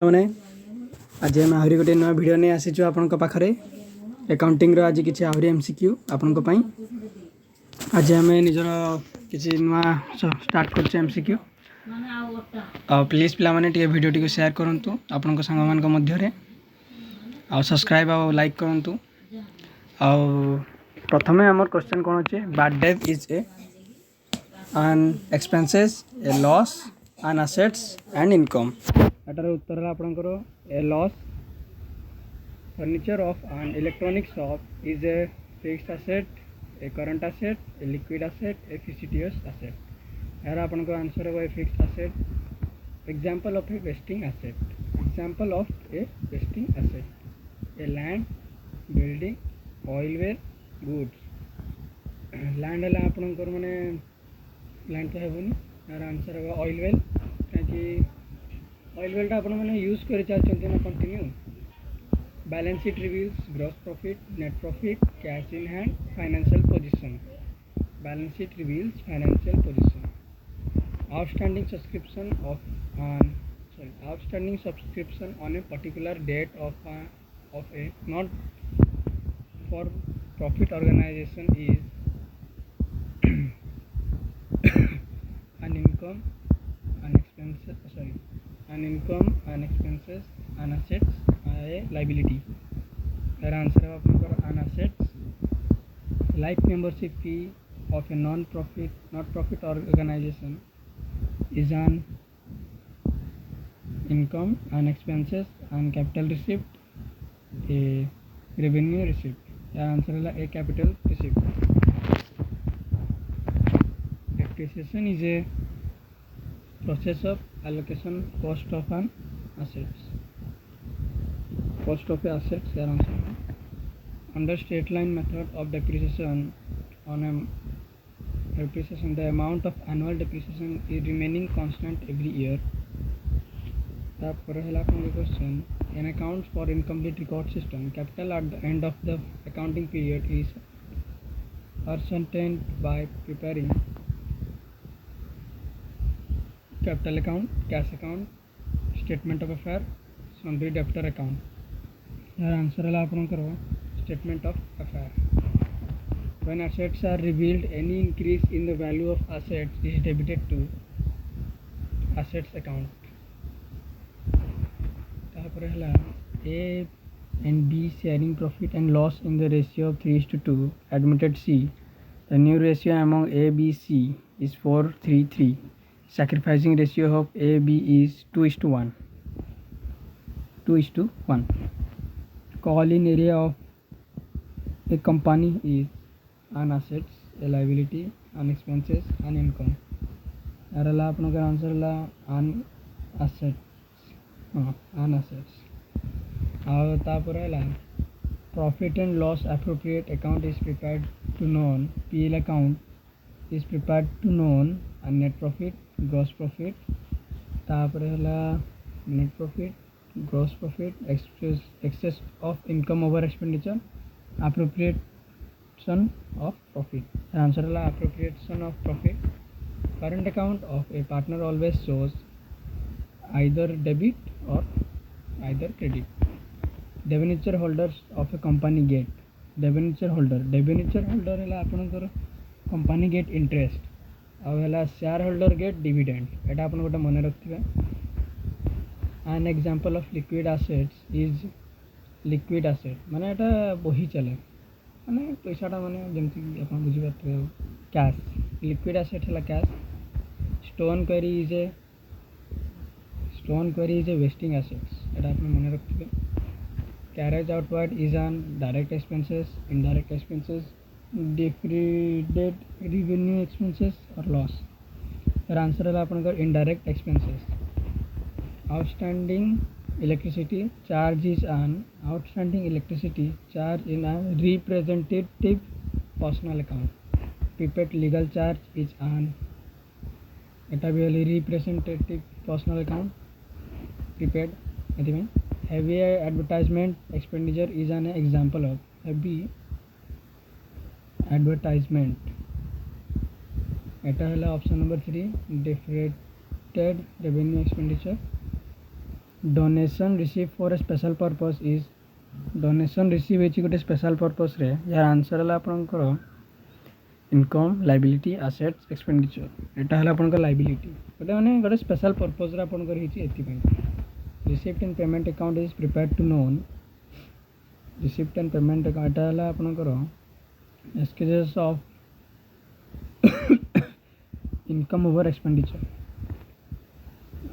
मैंने आज आम आहरी गोटे नुआ भिड नहीं आसीचु आपण पाखे एकाउंटिंग आज किसी आहरी एमसीक्यू आपण आज आम निजर किसी नुआ स्टार्ट कर एमसीक्यू प्लीज पिला माने टे वीडियो टी शेयर करूँ आपण सांग मान मध्य सब्सक्राइब आ लाइक करूँ प्रथम आम क्वेश्चन कौन अच्छे bad debt is an expenses a loss an assets and income एटार उत्तर है आपंकर a loss furniture of an electronic shop is a fixed asset a current asset a liquid asset a fictitious asset यार आपन answer है a fixed asset example of a wasting asset example of a wasting asset a land building oil well goods land है आपंकर माने land तो हेबनी यार answer है ऑयल वेल कहीं ऑयल वेल आप यूज कर ना continue balance sheet reveals gross profit net profit cash in hand financial position balance sheet reveals financial position outstanding subscription on a particular date of a not for profit organisation is an income an expenses an assets a liability their answer है आपका an assets life membership fee of a not profit organization is an income an expenses and capital receipt a revenue receipt their answer है a capital receipt depreciation is a process of allocation cost of an assets cost of assets their answer under straight line method of depreciation on a depreciation the amount of annual depreciation is remaining constant every year question in accounts for incomplete record system capital at the end of the accounting period is ascertained by preparing capital account, cash account, statement of affair, sundry debtor account. यार answer है आपन करो statement of affair. When assets are revealed, any increase in the value of assets is debited to assets account. तापर है A and B sharing profit and loss in the ratio of 3:2. Admitted C. The new ratio among A, B, C is 4:3:3. Sacrificing ratio of A, B is 2:1. 2:1. Call in area of a company is an assets, a liability, an expenses, an income. यार अपन का answer ला an assets an assets और तापर है profit and loss appropriate account is prepared to known PL account is prepared to known and net profit gross profit तापर है net profit gross profit excess of income over expenditure appropriation of profit answer है appropriation of profit current account of a partner always shows either debit or either credit debenture holders of a company get debenture holder है आपनकर company get interest आउ share holder get dividend एटा अपन गोटे मन रखिए an example of liquid assets is liquid asset माने एटा बही चले माने पैसाटा माने जमती अपन बुझी पाते कैश लिक्विड आसेट है cash stone quarry is a wasting assets एटा अपन मन रखिए carriage outward is an direct expenses indirect expenses deferred revenue expenses or loss your answer है अपन indirect expenses outstanding electricity charge is an outstanding electricity charge in a representative personal account prepaid legal charge is an एटा भी वाली representative personal account prepaid में heavy advertisement expenditure is an example of heavy advertisement एटा है option number 3 deferred revenue expenditure donation receive for a special purpose is donation receive होती गोटे special purpose रे यार answer है आपंकर इनकम लाइबिलिटी आसेट्स एक्सपेंडिचर एटा है आपंकर लाइबिलिटी गोटे मैंने गोटे स्पेशल पर्पस आपंकर receipt and payment account is prepare to known receipt and payment account एटा है आपंकर excesses of income over expenditure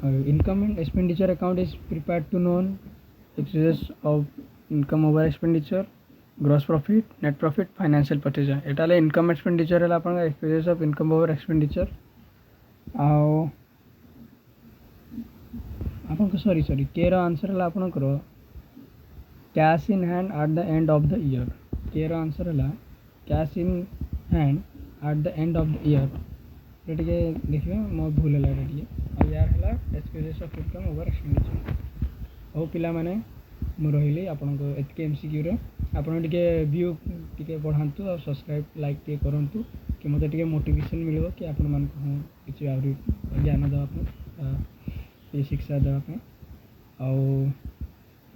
income and expenditure account is prepared to known excuses of income over expenditure gross profit net profit financial position एटा ले income expenditure है आपन excuses of income over expenditure आओ आपन को sorry के रो answer है आपन करो cash in hand at the end of the year के रो आंसर है cash in hand at the end of the year टे देखिए मो भूल है टे यार है excuses of income over expenditure हो पिला माने मु रही आपन को एतके एमसीक्यू रे आपन टिके व्यू टिके बढ़ांतु और सब्सक्राइब लाइक टिके करंतु कि मते टिके मोटिवेशन मिलबो कि आपन मान को किछि आउरी ज्ञान दवा पे ये शिक्षा दवा पे आ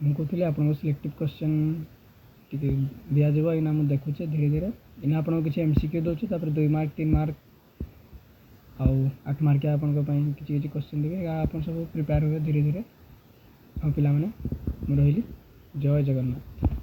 मु कहथि आपन को सिलेक्टिव क्वेश्चन टिके दिया जेबो इना मु देखुचे धीरे धीरे इना आपन को किछि एमसीक्यू दोछु तापर 2 मार्क 3 मार्क आउ 8 मार्क आपन किसी क्वेश्चन देवे आप सब प्रिपेयर हुए धीरे धीरे आ पिला माने रही जय जगन्नाथ।